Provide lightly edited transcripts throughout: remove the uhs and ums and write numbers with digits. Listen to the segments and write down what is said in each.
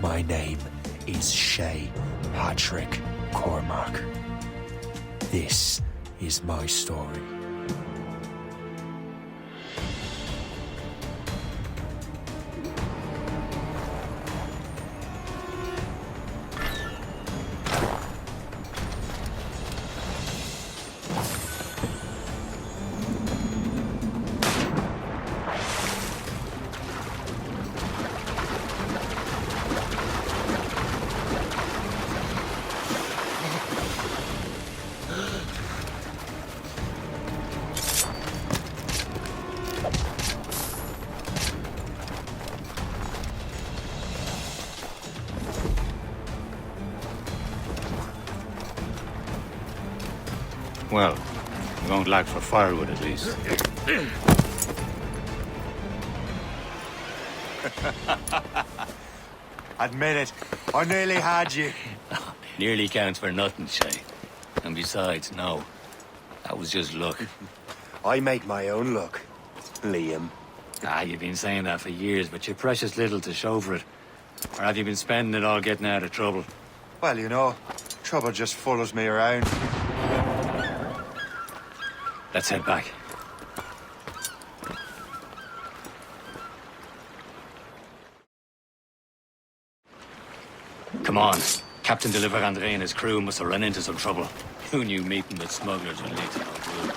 My name is Shay Patrick Cormac. This is my story. Well, we won't lack for firewood at least. Admit it, I nearly had you. Nearly counts for nothing, Shay. And besides, no. That was just luck. I make my own luck, Liam. You've been saying that for years, but you're precious little to show for it. Or have you been spending it all getting out of trouble? Well, you know, trouble just follows me around. Let's head back. Come on. Captain de Andre and his crew must have run into some trouble. Who knew meeting with smugglers would lead to no good?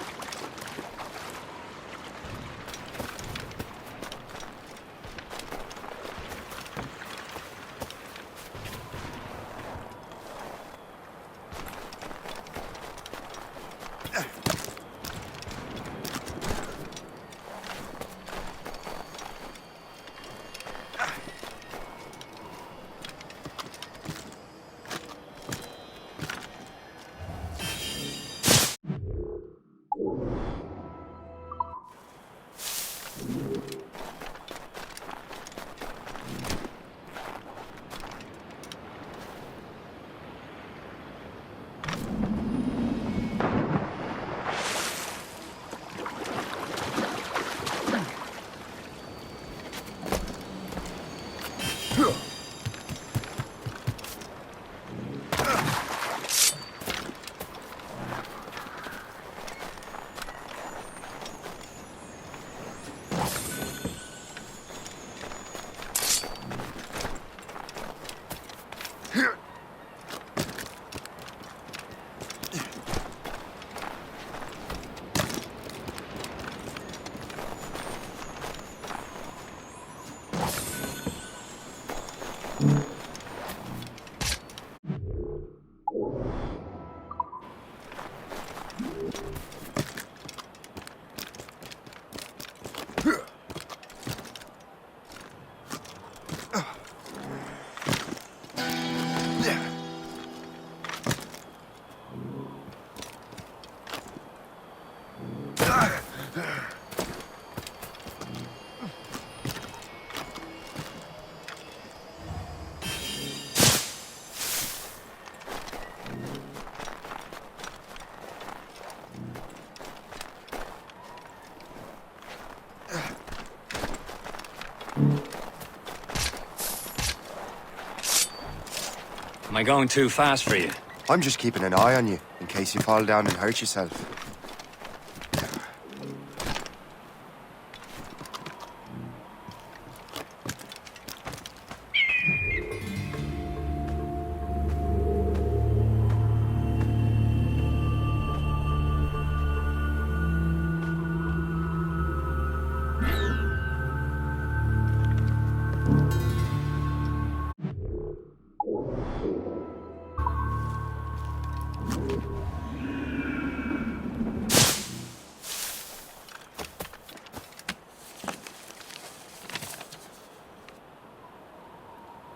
Am I going too fast for you? I'm just keeping an eye on you, in case you fall down and hurt yourself.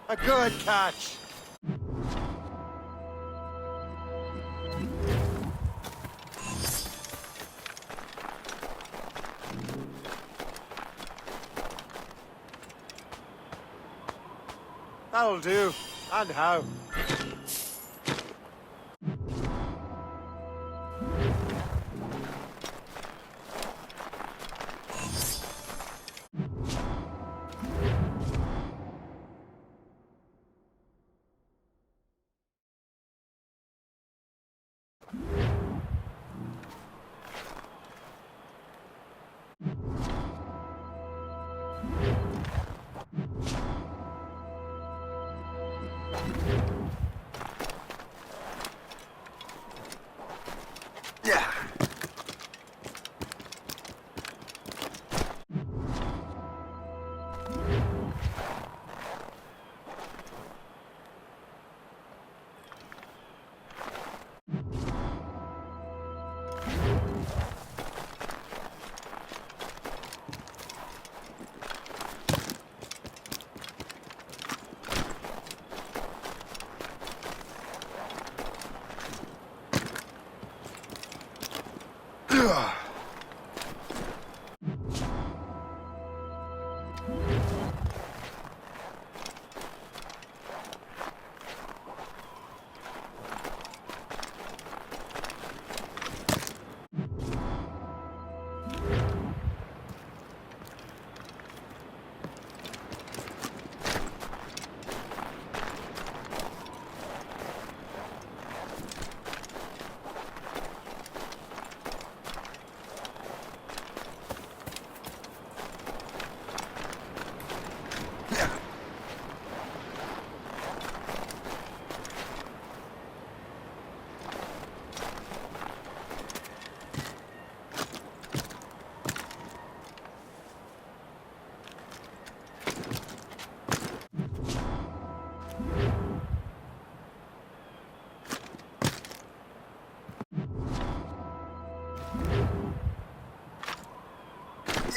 A good catch. That'll do. And how? Yeah.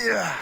Yeah.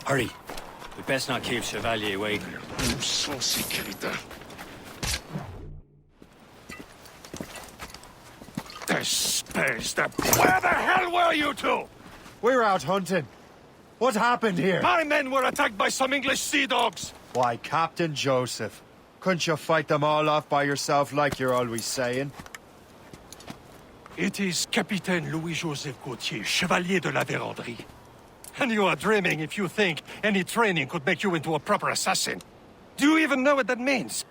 Hurry. We best not keep Chevalier waiting. Nous sans sécurité. Espèce de... Where the hell were you two? We're out hunting. What happened here? My men were attacked by some English sea dogs. Why, Captain Joseph. Couldn't you fight them all off by yourself like you're always saying? It is Capitaine Louis-Joseph Gauthier, Chevalier de la Vérendrye. And you are dreaming if you think any training could make you into a proper assassin. Do you even know what that means?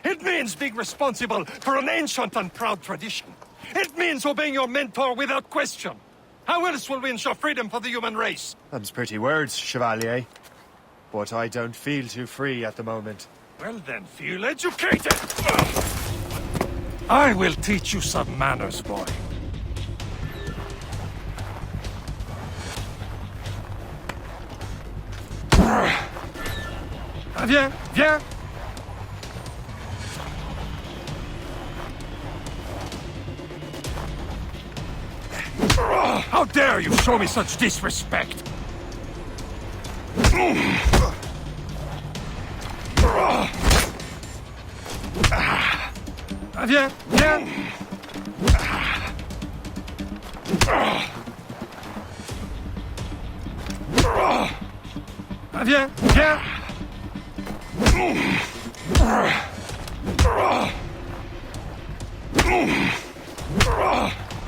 It means being responsible for an ancient and proud tradition. It means obeying your mentor without question. How else will we ensure freedom for the human race? Them's pretty words, Chevalier. But I don't feel too free at the moment. Well then, feel educated! I will teach you some manners, boy. Viens, viens! How dare you show me such disrespect? Viens, viens. Viens, viens.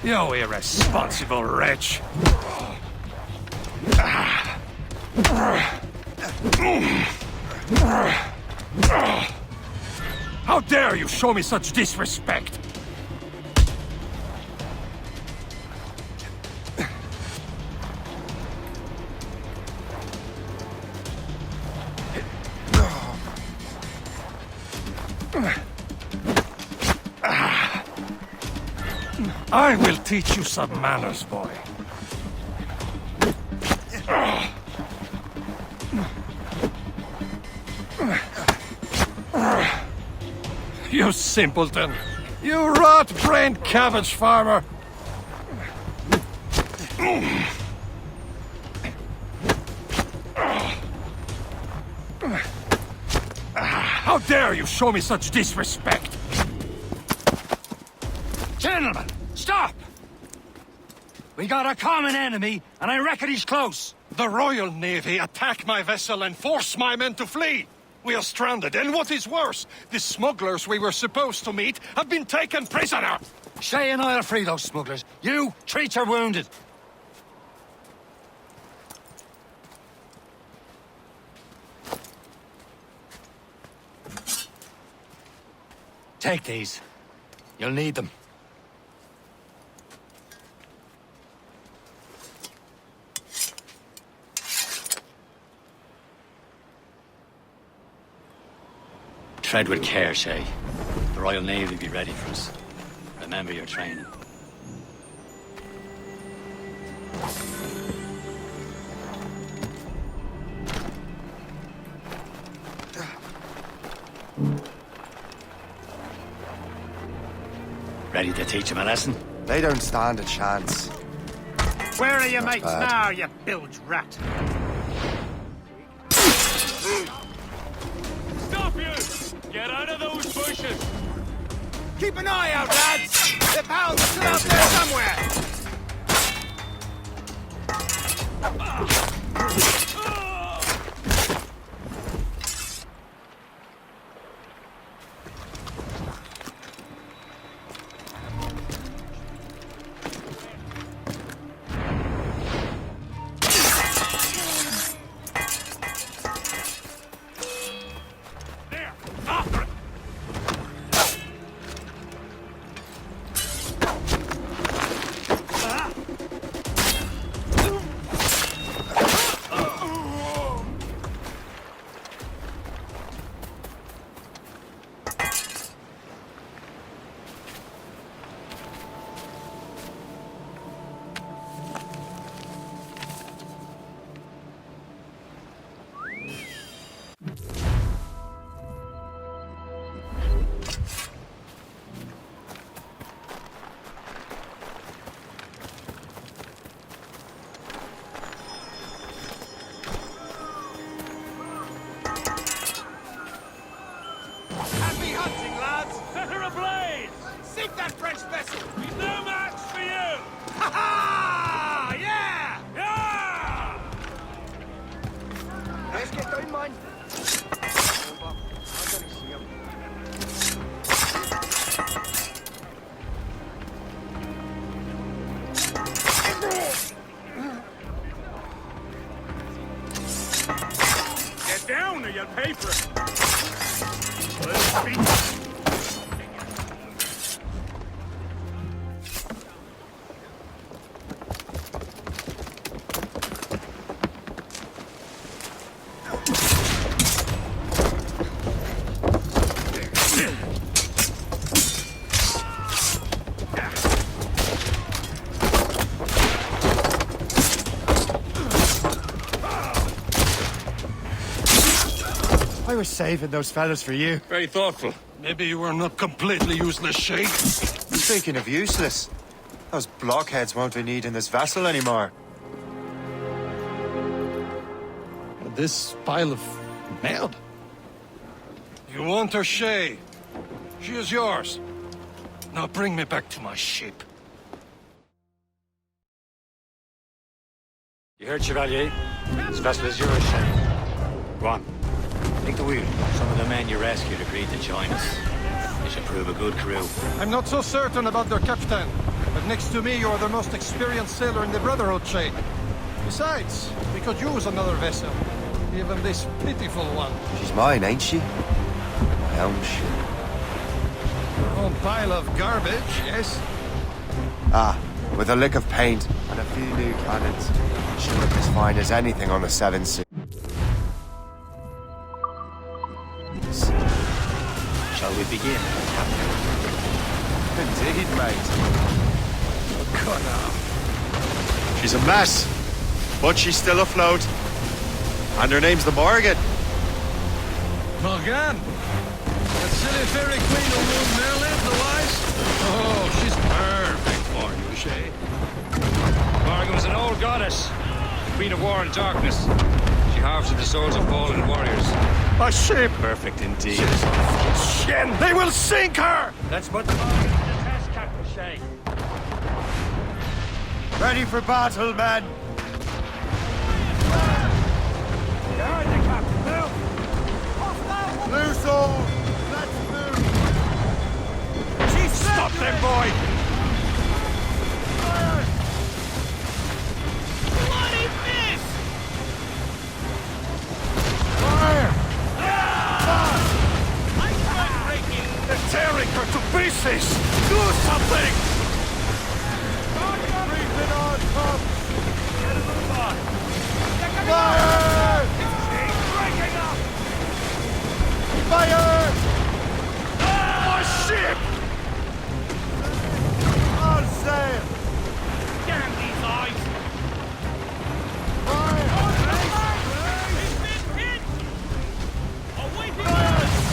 You irresponsible wretch. How dare you show me such disrespect? I will teach you some manners, boy. You simpleton! You rot-brained cabbage farmer! How dare you show me such disrespect? Gentlemen, stop! We got a common enemy, and I reckon he's close. The Royal Navy attack my vessel and force my men to flee! We are stranded, and what is worse, the smugglers we were supposed to meet have been taken prisoner! Shay and I'll free those smugglers. You, treat your wounded. Take these. You'll need them. Tread with care, Shay. The Royal Navy will be ready for us. Remember your training. Ready to teach him a lesson? They don't stand a chance. Where are your Not mates bad. now, you bilge rat? Stop you! Get out of those bushes! Keep an eye out, lads! The pals are still out there somewhere! There! After it! Happy hunting, lads! Set her ablaze! Sink that French vessel! We've no match for you! Ha ha! Yeah! Yeah! Es que estoy mal. Get down or you'll pay for it! Let's beat. I was saving those fellas for you. Very thoughtful. Maybe you were not completely useless, Shay. Speaking of useless, Those blockheads won't be needing this vessel anymore. This pile of merde? You want her, Shay? She is yours. Now bring me back to my ship. You heard, Chevalier? This vessel is yours, Shay. Go on. Take the wheel. Some of the men you rescued agreed to join us. They should prove a good crew. I'm not so certain about their captain, but next to me, you're the most experienced sailor in the Brotherhood, Shay. Besides, we could use another vessel. Even this pitiful one. She's mine, ain't she? My own ship. Your own pile of garbage, yes? Ah, with a lick of paint and a few new cannons. She'll look as fine as anything on the 7 Seas. Shall we begin, Captain? Indeed, mate. Come now. She's a mess, but she's still afloat. And her name's the Morgan. Morgan? That silly fairy queen who ruled Merlin, the wise? Oh, she's perfect for you, Shay. Morgan was an old goddess, queen of war and darkness. She harvested the souls of fallen warriors. A ship! Perfect indeed. Shen, they will sink her! Let's put the Morgan to the test, Captain Shay. Ready for battle, men. Behind the Captain, move! Loose all. Let's move. Chief, stop them, boy! Bloody miss! Fire! They're Tearing her to pieces! Do something! Breathing on top. Get a move on! Fire! She's breaking up! Fire! My ship! All sail. Damn these eyes!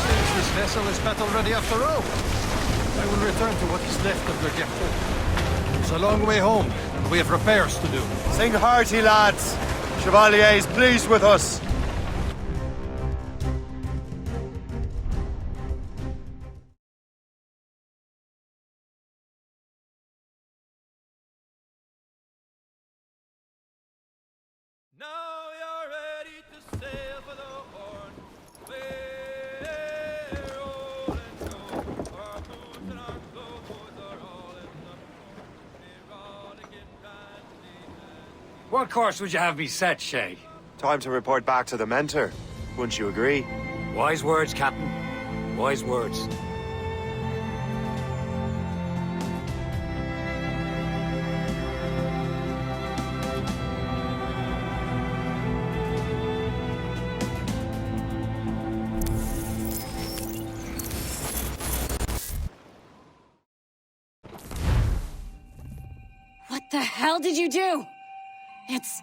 Since this vessel is battle ready after all, I will return to what is left of their captain. It's a long way home, and we have repairs to do. Sing hearty, lads. Chevalier is pleased with us. Now you're ready to sail for the Horn. We're rolling go. Our boots and our clothes are all in the port. We're rollicking dandy. What course would you have me set, Shay? Time to report back to the mentor. Wouldn't you agree? Wise words, Captain. Wise words. What the hell did you do? It's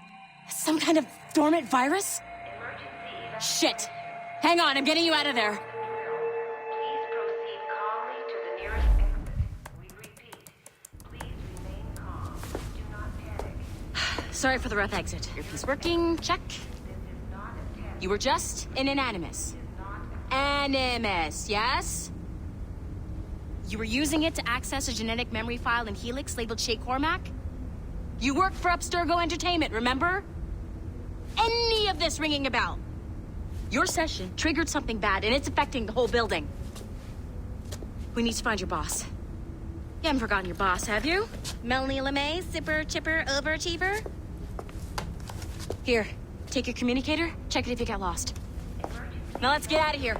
some kind of dormant virus? Shit! Hang on, I'm getting you out of there. Please proceed calmly to the nearest exit. We repeat, please remain calm. Do not panic. Sorry for the rough exit. Earpiece working, check. This is not a test. You were just in an animus. Animus, yes? You were using it to access a genetic memory file in Helix labeled Shay Cormac? You worked for Abstergo Entertainment, remember? Any of this ringing a bell? Your session triggered something bad, and it's affecting the whole building. We need to find your boss. You haven't forgotten your boss, have you? Melanie LeMay, zipper, chipper, overachiever? Here, take your communicator, check it if you got lost. Now let's get out of here.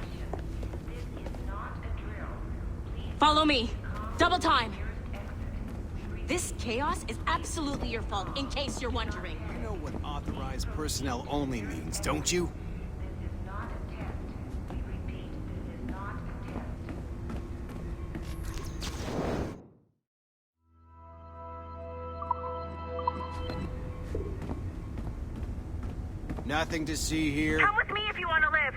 This is not a drill. Please Follow me. Double time. This chaos is absolutely your fault, in case you're wondering. You know what authorized personnel only means, don't you? This is not a test. We repeat, this is not a test. Nothing to see here. Come with me if you want to live.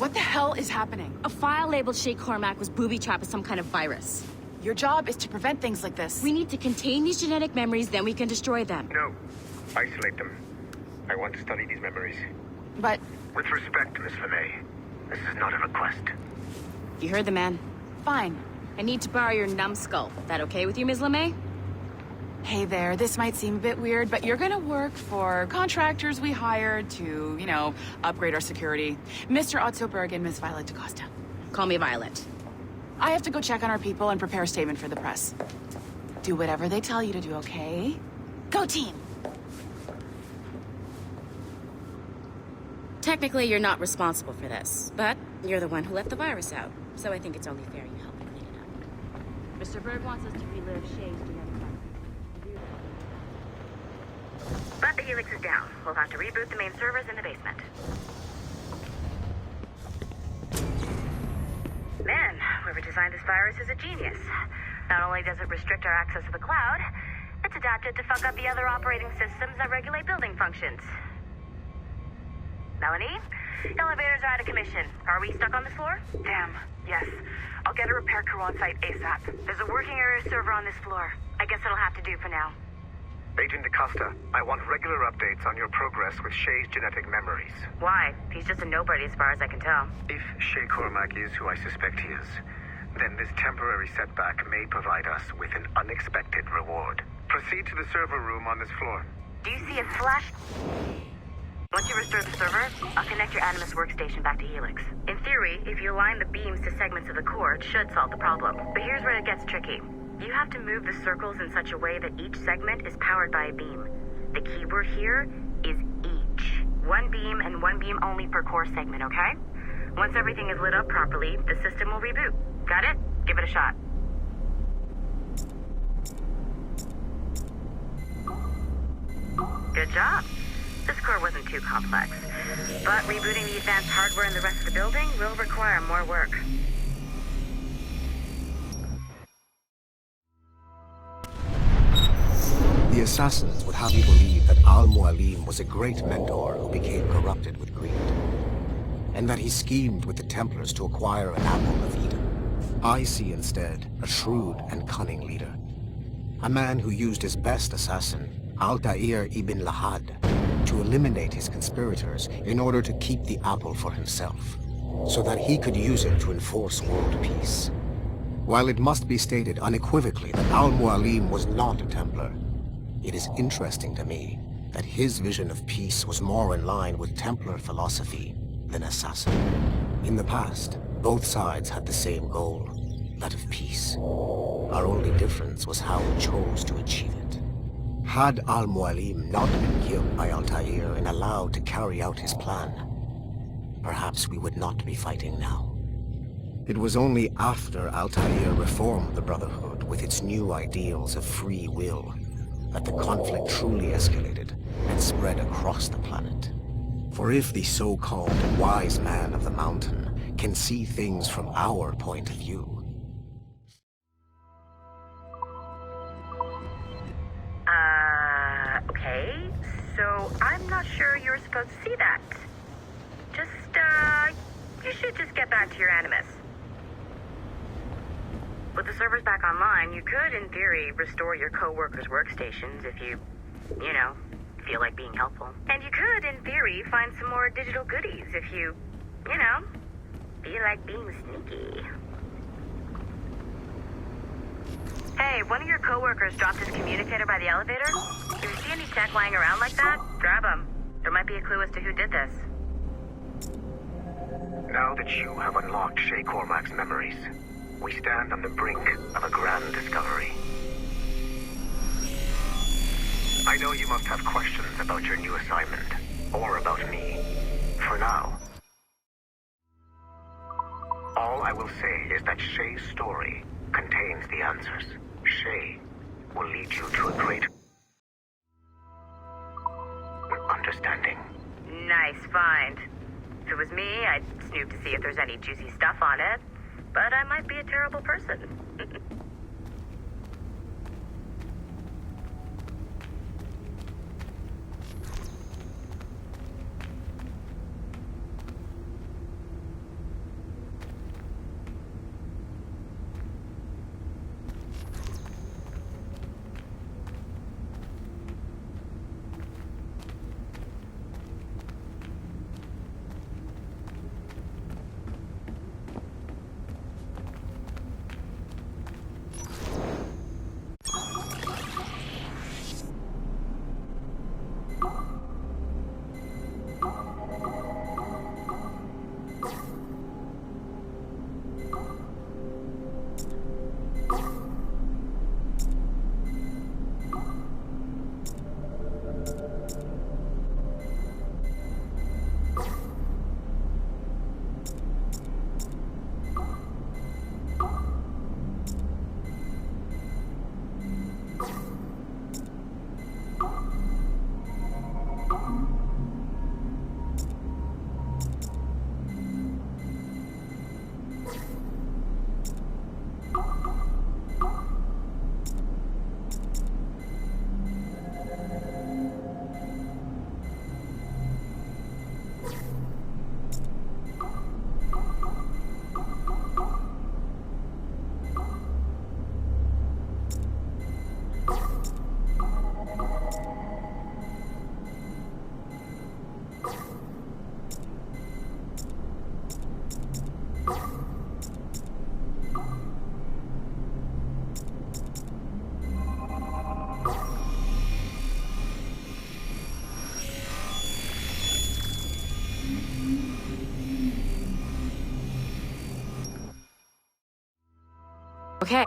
What the hell is happening? A file labeled Shay Cormac was booby-trapped with some kind of virus. Your job is to prevent things like this. We need to contain these genetic memories, then we can destroy them. No. Isolate them. I want to study these memories. But... With respect, Miss LeMay, this is not a request. You heard the man. Fine. I need to borrow your numbskull. That okay with you, Ms. LeMay? Hey there, this might seem a bit weird, but you're gonna work for contractors we hired to, you know, upgrade our security. Mr. Otto Berg and Miss Violet DaCosta. Call me Violet. I have to go check on our people and prepare a statement for the press. Do whatever they tell you to do, okay? Go team! Technically, you're not responsible for this, but you're the one who let the virus out. So I think it's only fair you help me clean it up. Mr. Berg wants us to relive Shay's genetic memory. But the Helix is down. We'll have to reboot the main servers in the basement. Man, whoever designed this virus is a genius. Not only does it restrict our access to the cloud, it's adapted to fuck up the other operating systems that regulate building functions. Melanie? Elevators are out of commission. Are we stuck on this floor? Damn, yes. I'll get a repair crew on site ASAP. There's a working area server on this floor. I guess it'll have to do for now. Agent DaCosta, I want regular updates on your progress with Shay's genetic memories. Why? He's just a nobody as far as I can tell. If Shay Cormac is who I suspect he is, then this temporary setback may provide us with an unexpected reward. Proceed to the server room on this floor. Do you see a flash? Once you restore the server, I'll connect your Animus workstation back to Helix. In theory, if you align the beams to segments of the core, it should solve the problem. But here's where it gets tricky. You have to move the circles in such a way that each segment is powered by a beam. The keyword here is each. One beam and one beam only per core segment, okay? Once everything is lit up properly, the system will reboot. Got it? Give it a shot. Good job. This core wasn't too complex, but rebooting the advanced hardware in the rest of the building will require more work. The assassins would have you believe that Al-Mualim was a great mentor who became corrupted with greed, and that he schemed with the Templars to acquire an apple of Eden. I see instead a shrewd and cunning leader, a man who used his best assassin, Altair ibn Lahad, to eliminate his conspirators in order to keep the apple for himself, so that he could use it to enforce world peace. While it must be stated unequivocally that Al-Mualim was not a Templar, it is interesting to me that his vision of peace was more in line with Templar philosophy than assassin. In the past, both sides had the same goal, that of peace. Our only difference was how we chose to achieve it. Had Al-Mualim not been killed by Altair and allowed to carry out his plan, perhaps we would not be fighting now. It was only after Altair reformed the Brotherhood with its new ideals of free will that the conflict truly escalated and spread across the planet. For if the so-called wise man of the mountain can see things from our point of view, Okay, so I'm not sure you're supposed to see that. You should just get back to your Animus. With the servers back online, you could, in theory, restore your co-workers' workstations if you feel like being helpful. And you could, in theory, find some more digital goodies if you feel like being sneaky. Hey, one of your co-workers dropped his communicator by the elevator. If you see any tech lying around like that, grab them. There might be a clue as to who did this. Now that you have unlocked Shay Cormac's memories, we stand on the brink of a grand discovery. I know you must have questions about your new assignment, or about me. For now, all I will say is that Shay's story contains the answers. Shay will lead you to a great understanding. Nice find. If it was me, I'd snoop to see if there's any juicy stuff on it. But I might be a terrible person. Okay.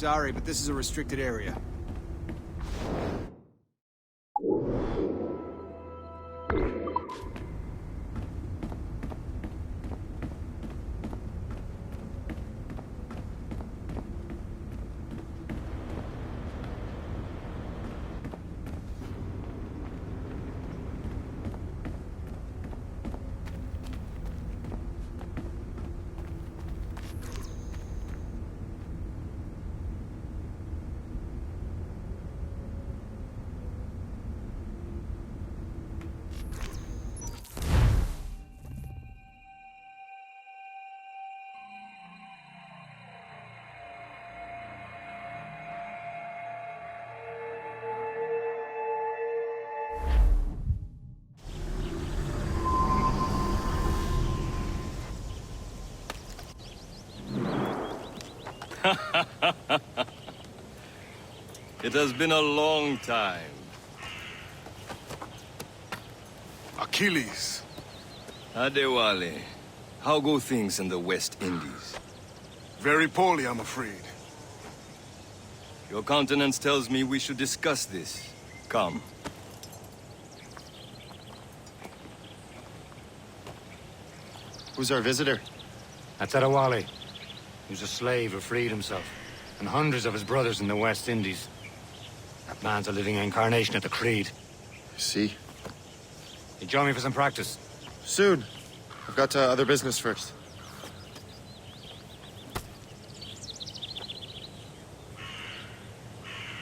Sorry, but this is a restricted area. It has been a long time. Achilles. Adewale, how go things in the West Indies? Very poorly, I'm afraid. Your countenance tells me we should discuss this. Come. Who's our visitor? That's Adewale. He was a slave who freed himself, and hundreds of his brothers in the West Indies. That man's a living incarnation of the Creed. See? You join me for some practice? Soon. I've got other business first.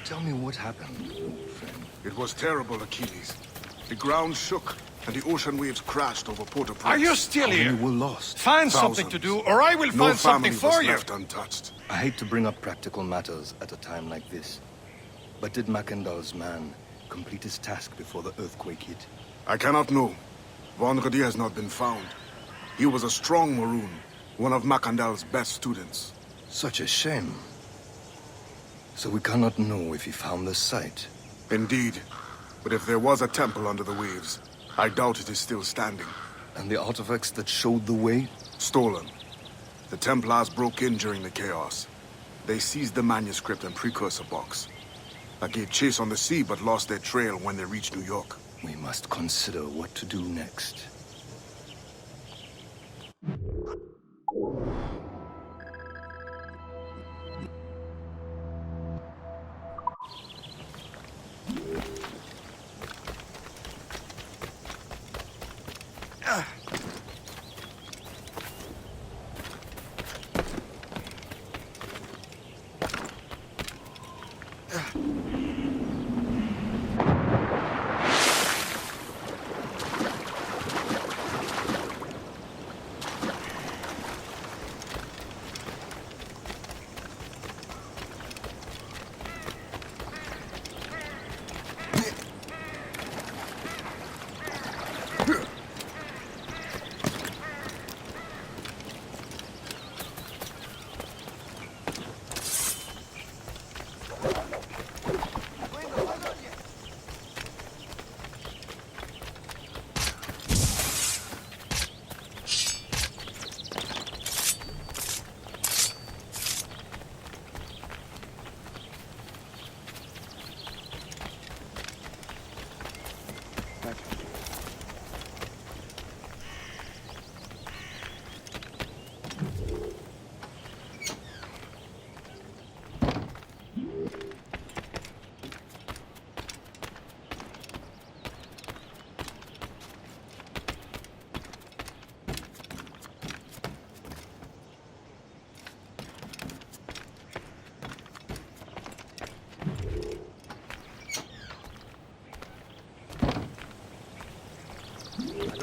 Tell me what happened, old friend. It was terrible, Achilles. The ground shook, and the ocean waves crashed over Port-au-Prince. Are you still How here? many were lost? Find something to do, or I will No find something family was for you. left untouched. I hate to bring up practical matters at a time like this, but did Mackandal's man complete his task before the earthquake hit? I cannot know. Vendredi has not been found. He was a strong Maroon, one of Mackandal's best students. Such a shame. So we cannot know if he found the site. Indeed. But if there was a temple under the waves, I doubt it is still standing. And the artifacts that showed the way? Stolen. The Templars broke in during the chaos. They seized the manuscript and precursor box. I gave chase on the sea but lost their trail when they reached New York. We must consider what to do next.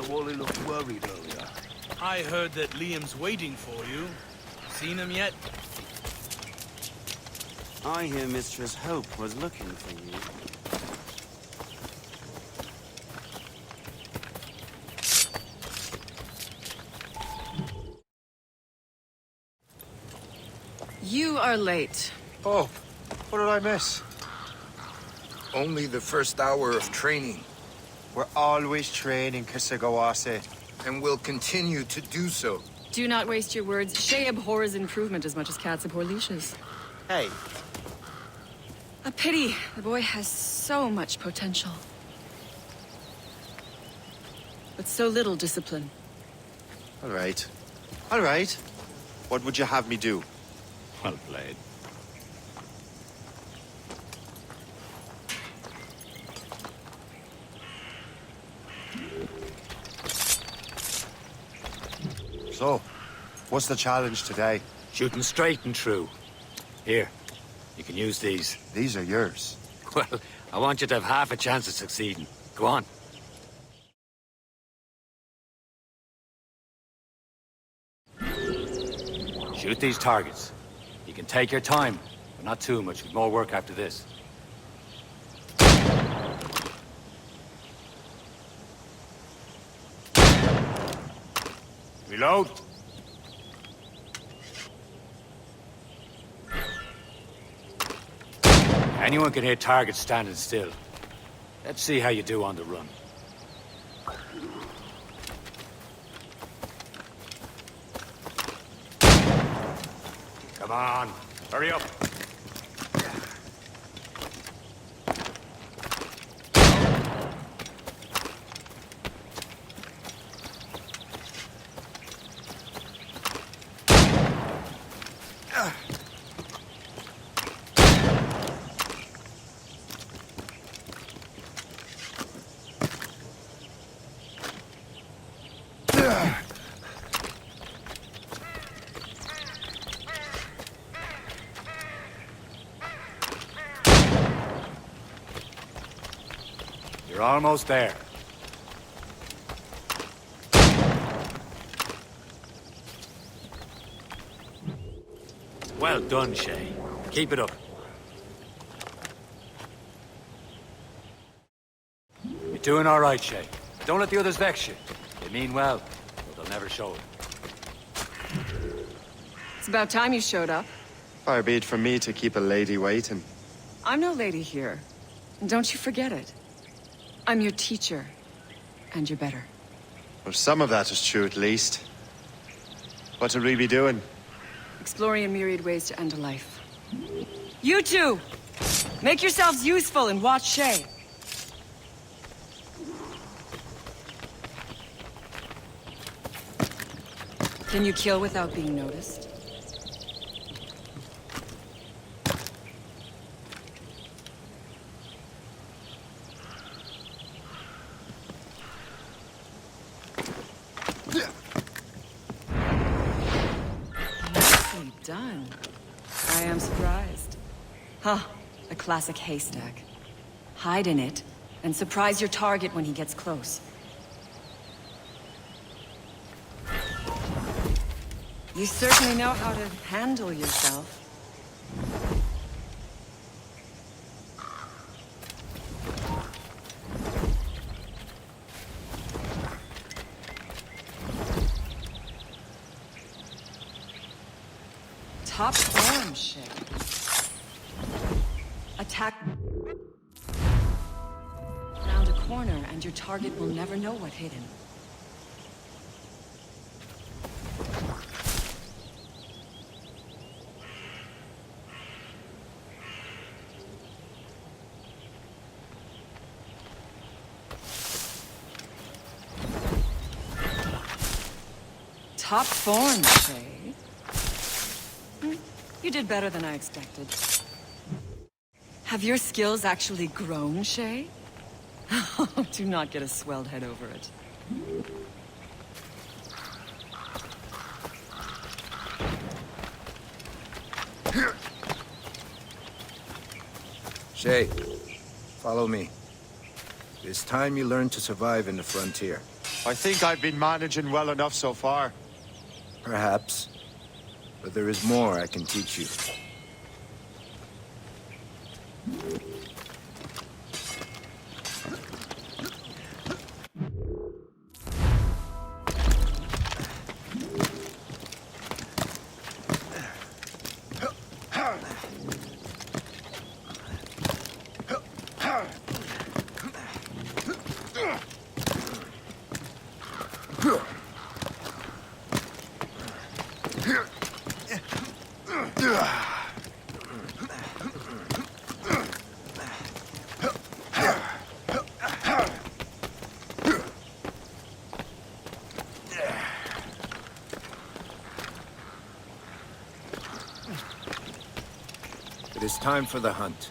Wally looked worried earlier. I heard that Liam's waiting for you. Seen him yet? I hear Mistress Hope was looking for you. You are late. Oh, what did I miss? Only the first hour of training. We're always training, Kisagawase. And will continue to do so. Do not waste your words. Shay abhors improvement as much as cats abhor leashes. Hey. A pity. The boy has so much potential. But so little discipline. All right. All right. What would you have me do? Well played. So, what's the challenge today? Shooting straight and true. Here, you can use these. These are yours. Well, I want you to have half a chance of succeeding. Go on. Shoot these targets. You can take your time, but not too much. We've more work after this. Reload. Anyone can hit targets standing still. Let's see how you do on the run. Come on, hurry up. You're almost there. Well done, Shay. Keep it up. You're doing all right, Shay. Don't let the others vex you. They mean well, but they'll never show it. It's about time you showed up. Far be it from me to keep a lady waiting. I'm no lady here. And don't you forget it. I'm your teacher. And you're better. Well, some of that is true at least. What will we be doing? Exploring a myriad ways to end a life. You two! Make yourselves useful and watch Shay. Can you kill without being noticed? Nicely done. I am surprised. Huh, a classic haystack. Hide in it, and surprise your target when he gets close. You certainly know how to handle yourself. Top form, Shay. Attack round a corner, and your target will never know what hit him. Top form, Shay. You did better than I expected. Have your skills actually grown, Shay? Do not get a swelled head over it. Shay, follow me. It's time you learn to survive in the frontier. I think I've been managing well enough so far. Perhaps. But there is more I can teach you. It is time for the hunt.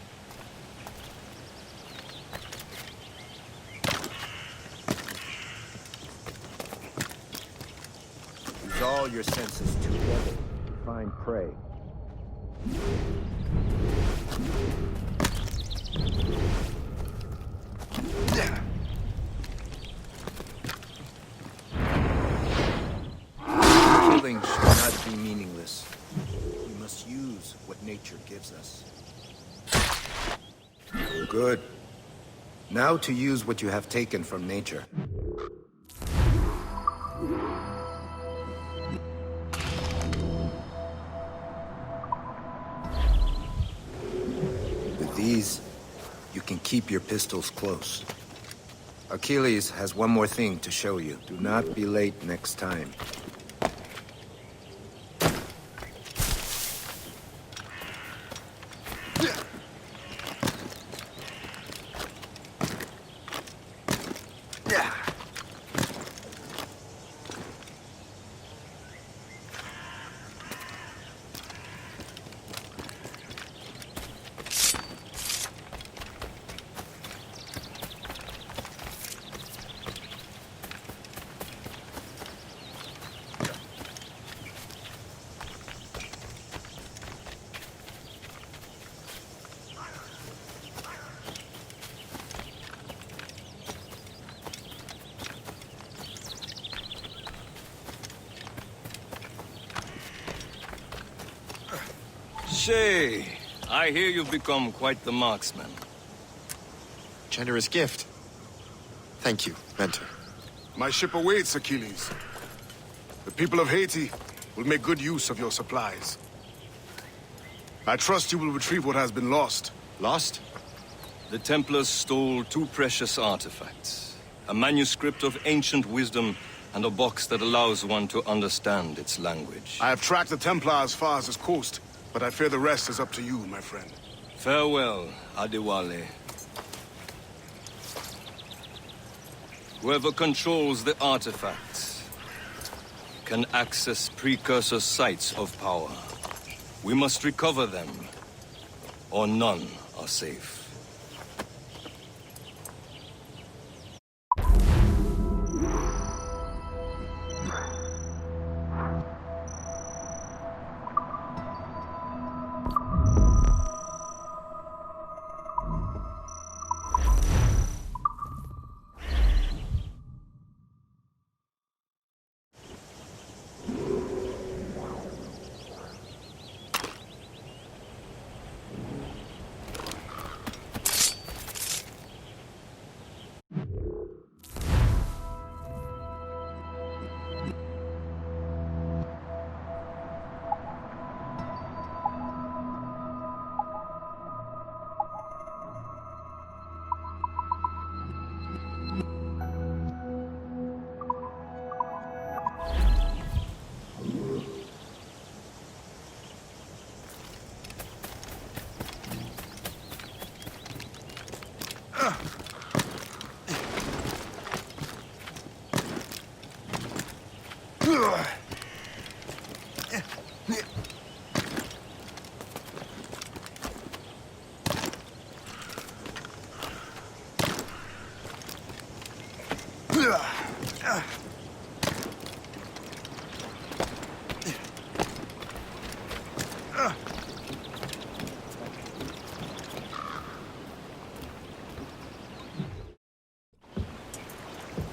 Use all your senses together to find prey. Killing should not be meaningless. We must use what nature gives us. Good. Now to use what you have taken from nature. With these, you can keep your pistols close. Achilles has one more thing to show you. Do not be late next time. Shay, I hear you've become quite the marksman. Generous gift. Thank you, Mentor. My ship awaits, Achilles. The people of Haiti will make good use of your supplies. I trust you will retrieve what has been lost. Lost? The Templars stole 2 precious artifacts. A manuscript of ancient wisdom and a box that allows one to understand its language. I have tracked the Templar as far as this coast, but I fear the rest is up to you, my friend. Farewell, Adewale. Whoever controls the artifacts can access precursor sites of power. We must recover them, or none are safe.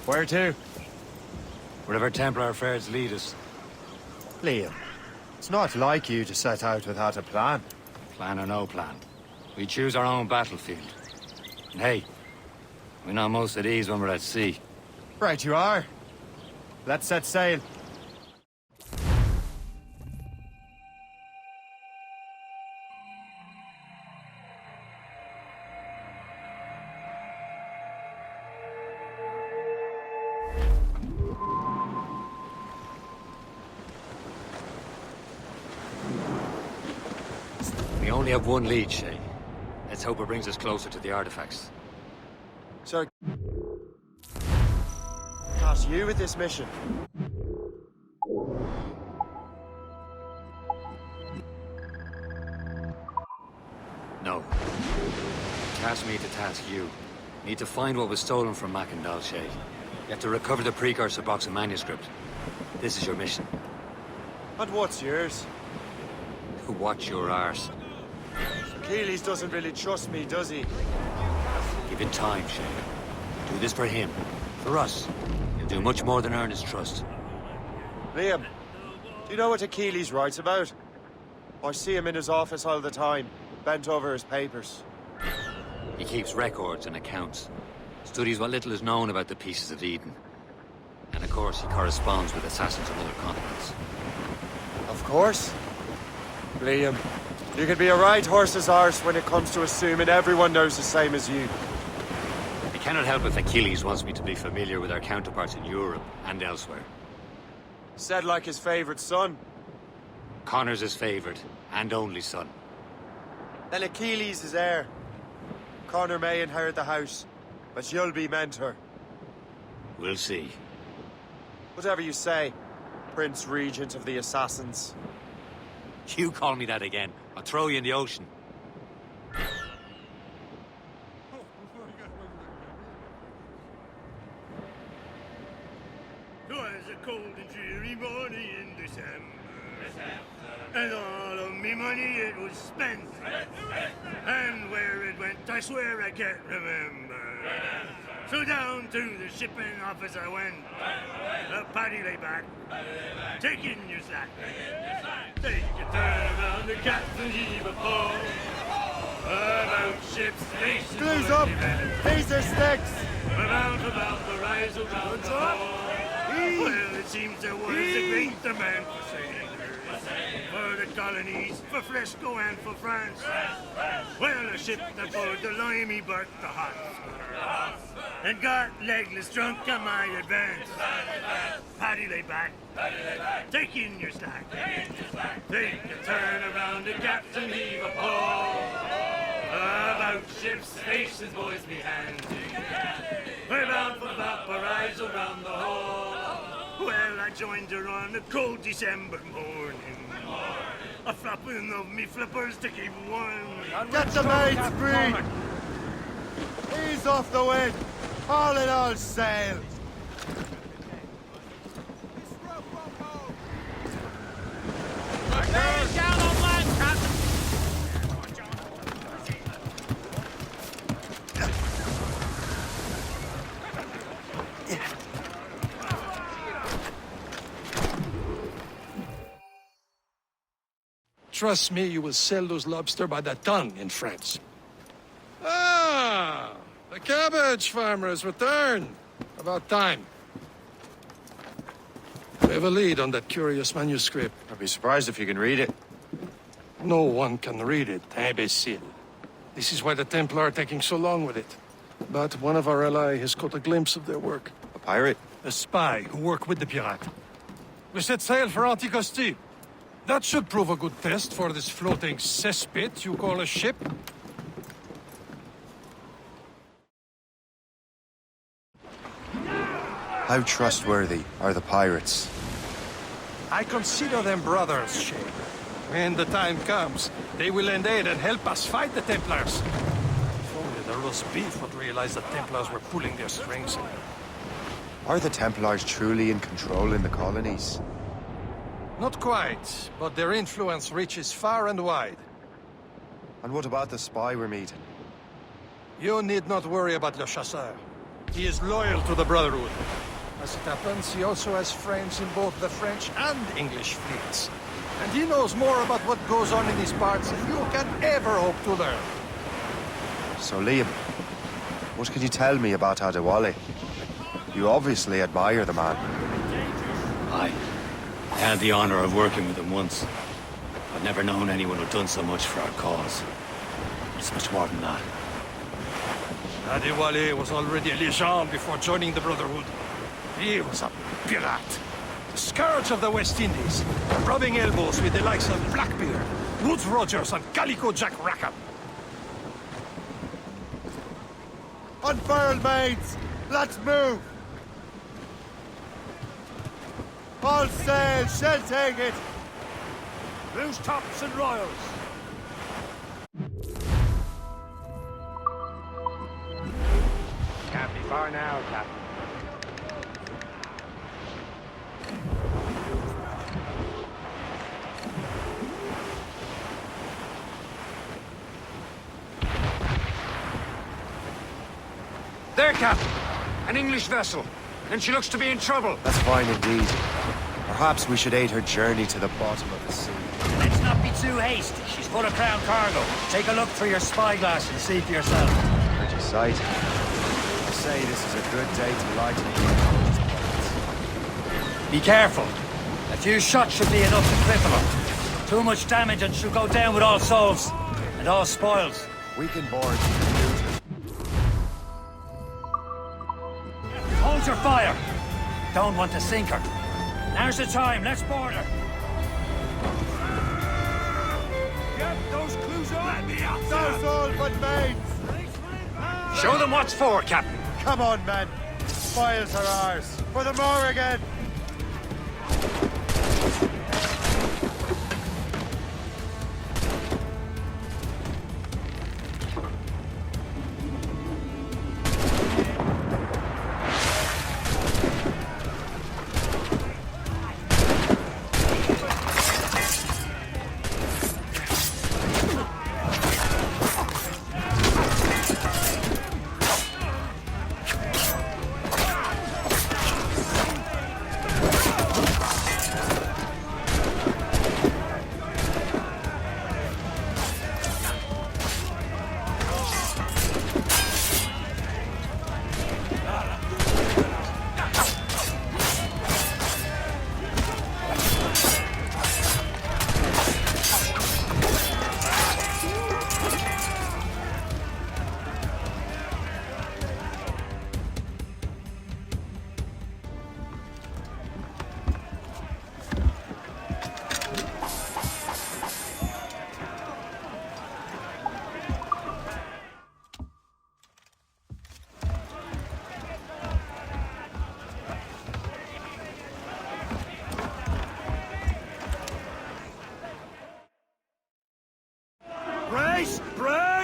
Where to? Wherever Templar affairs lead us. Liam, it's not like you to set out without a plan. Plan or no plan. We choose our own battlefield. And hey, we're not most at ease when we're at sea. Right you are. Let's set sail. We only have one lead, Shay. Let's hope it brings us closer to the artifacts. Sir, task you with this mission. No. Task me to task you. Need to find what was stolen from Mackandal, Shay. You have to recover the precursor box and manuscript. This is your mission. And what's yours? Watch your arse. Achilles doesn't really trust me, does he? Give it time, Shay. Do this for him. For us. You'll do much more than earn his trust. Liam, do you know what Achilles writes about? I see him in his office all the time, bent over his papers. He keeps records and accounts. Studies what little is known about the Pieces of Eden. And of course, he corresponds with assassins on other continents. Of course. Liam, you can be a right horse's arse when it comes to assuming everyone knows the same as you. I cannot help if Achilles wants me to be familiar with our counterparts in Europe and elsewhere. Said like his favorite son. Connor's his favorite and only son. Then Achilles is heir. Connor may inherit the house, but you'll be mentor. We'll see. Whatever you say, Prince Regent of the Assassins. You call me that again, I'll throw you in the ocean. Twas a cold and dreary morning in December, and all of me money it was spent. And where it went, I swear I can't remember. So down to the shipping office I went. Paddy lay back, taking your sack. Take your turn around around the captain heave a pole. About ships, stations, Glue's up! These are sticks! about the rise around the hall. Well, it seems there was a great demand for sailors, for the colonies, for Frisco and for France. Well, a ship that bore the limey berthed the Hotspur, and got legless drunk on my advance. Paddy lay back, take in your slack, take a turn around the captain heave a pole. About ships, stations, boys be handy. We're bound for Valparaiso round the hall. Well, I joined her on a cold December morning, a flapping of me flippers to keep warm. Get the mates free! Ease off the wind! All in all sail! Down on land, Captain! Trust me, you will sell those lobster by the ton in France. Ah, the cabbage farmer has returned. About time. We have a lead on that curious manuscript. I'd be surprised if you can read it. No one can read it, imbecile. This is why the Templar are taking so long with it. But one of our allies has caught a glimpse of their work. A pirate? A spy who worked with the pirate. We set sail for Anticosti. That should prove a good test for this floating cesspit you call a ship. How trustworthy are the pirates? I consider them brothers, Shay. When the time comes, they will lend aid and help us fight the Templars. If only the roast beef would realize the Templars were pulling their strings. Are the Templars truly in control in the colonies? Not quite, but their influence reaches far and wide. And what about the spy we're meeting? You need not worry about Le Chasseur. He is loyal to the Brotherhood. As it happens, he also has friends in both the French and English fleets. And he knows more about what goes on in these parts than you can ever hope to learn. So, Liam, what can you tell me about Adewale? You obviously admire the man. Aye. I had the honor of working with him once. I've never known anyone who'd done so much for our cause. It's much more than that. Adewale was already a legend before joining the Brotherhood. He was a pirate. The scourge of the West Indies, rubbing elbows with the likes of Blackbeard, Woodes Rogers, and Calico Jack Rackham. Unfurl, mates! Let's move! All sail, shall take it! Loose tops and royals! Can't be far now, Captain. There, Captain. An English vessel. And she looks to be in trouble. That's fine indeed. Perhaps we should aid her journey to the bottom of the sea. Let's not be too hasty. She's full of crown cargo. Take a look through your spyglass and see for yourself. Pretty sight. I say this is a good day to light the Be careful. A few shots should be enough to cripple her. Too much damage and she'll go down with all souls. And all spoils. We can board. Hold your fire. Don't want to sink her. Now's the time. Let's board her. Get those clues on! Let me out! Those all but mates! Show them what's for, Captain. Come on, men. Spoils are ours. For the Morrigan!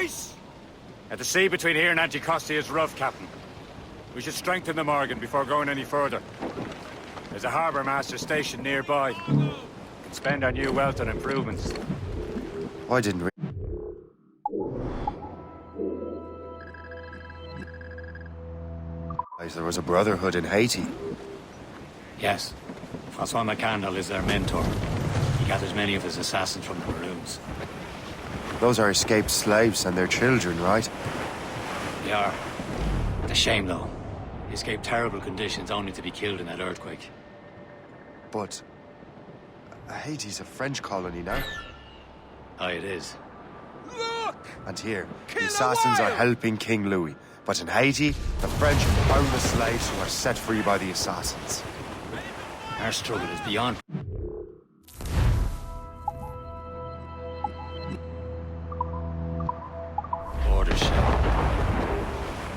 place? At the sea between here and Anticosti is rough, Captain. We should strengthen the Morgan before going any further. There's a harbour master station nearby. We can spend our new wealth on improvements. Why didn't we? There was a brotherhood in Haiti. Yes. Francois McCandle is their mentor. He gathers many of his assassins from the Maroons. Those are escaped slaves and their children, right? They are. It's a shame, though. They escaped terrible conditions only to be killed in that earthquake. But Haiti's a French colony now. Aye, it is. Look! And here, the assassins are helping King Louis. But in Haiti, the French own the slaves who are set free by the assassins. Our struggle is beyond. Orders, Shay.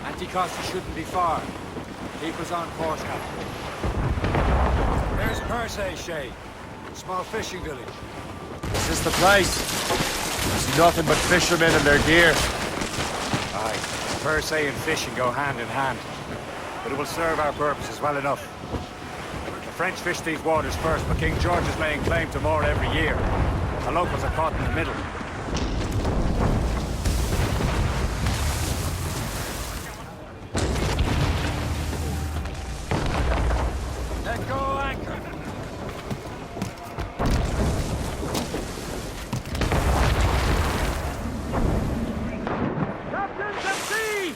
Anticosti shouldn't be far. Keep us on course, Captain. There's Persay, Shay. Small fishing village. Is this the place? There's nothing but fishermen and their gear. Aye, Persay and fishing go hand in hand. But it will serve our purposes well enough. The French fish these waters first, but King George is laying claim to more every year. The locals are caught in the middle. Let go anchor. Captains at sea!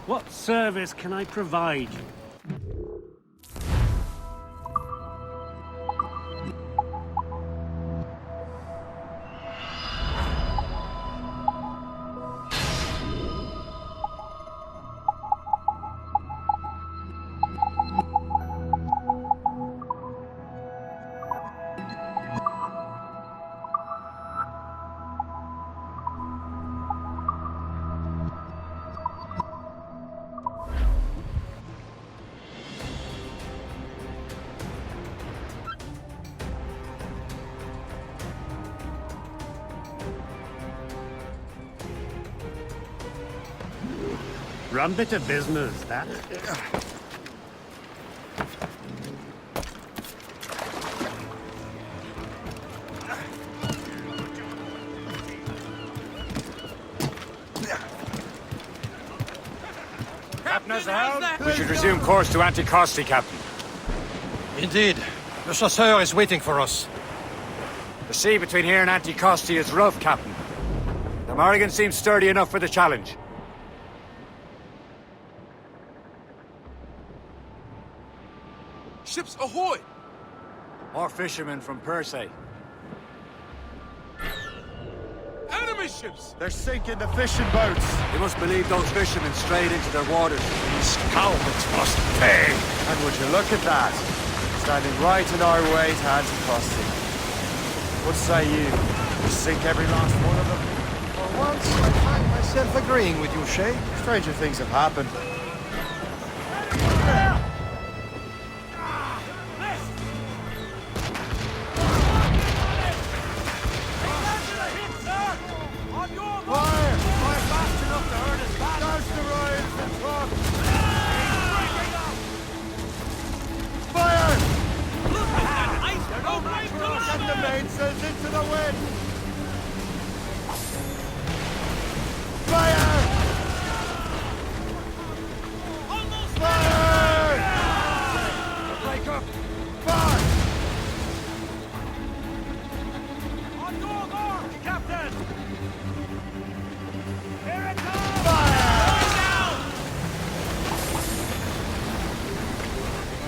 What service can I provide you? Rum bit of business, that. Captain has the helm. We should resume course to Anticosti, Captain. Indeed. The chasseur is waiting for us. The sea between here and Anticosti is rough, Captain. The Morrigan seems sturdy enough for the challenge. Ships ahoy! More fishermen from Persay. Enemy ships! They're sinking the fishing boats. You must believe those fishermen strayed into their waters. These cowards must pay. And would you look at that? Standing right in our way to Anticosti. What say you? We sink every last one of them? For once, I find myself agreeing with you, Shay. Stranger things have happened. Into the wind! Fire! Fire! Break up! Fire! On your mark, Captain! Here it comes! Fire! Down!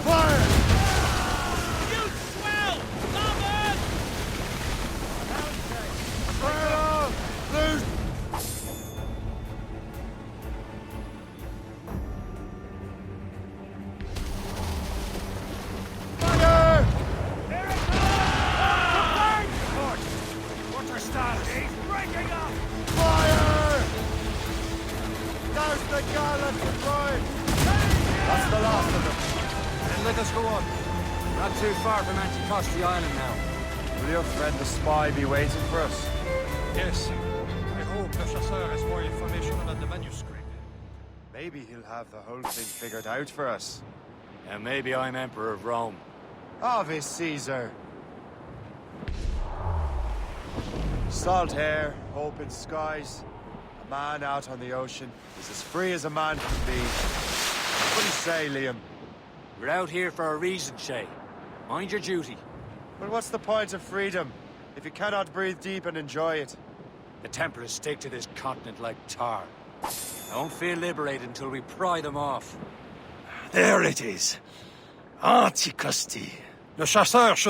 Fire! You swell! Starboard! start. He's breaking up! Fire! There's the gallant deployed! That's the last of them. Then let us go on. Not too far from Anticosti Island now. Will your friend the spy be waiting for us? Yes. I hope the Chasseur has more information about the manuscript. Maybe he'll have the whole thing figured out for us. And maybe I'm Emperor of Rome. Ave Caesar. Salt air, open skies. A man out on the ocean is as free as a man can be. What do you say, Liam? We're out here for a reason, Shay. Mind your duty. But what's the point of freedom if you cannot breathe deep and enjoy it? The Templars stick to this continent like tar. I won't feel liberated until we pry them off. There it is. Anticosti. Le Chasseur should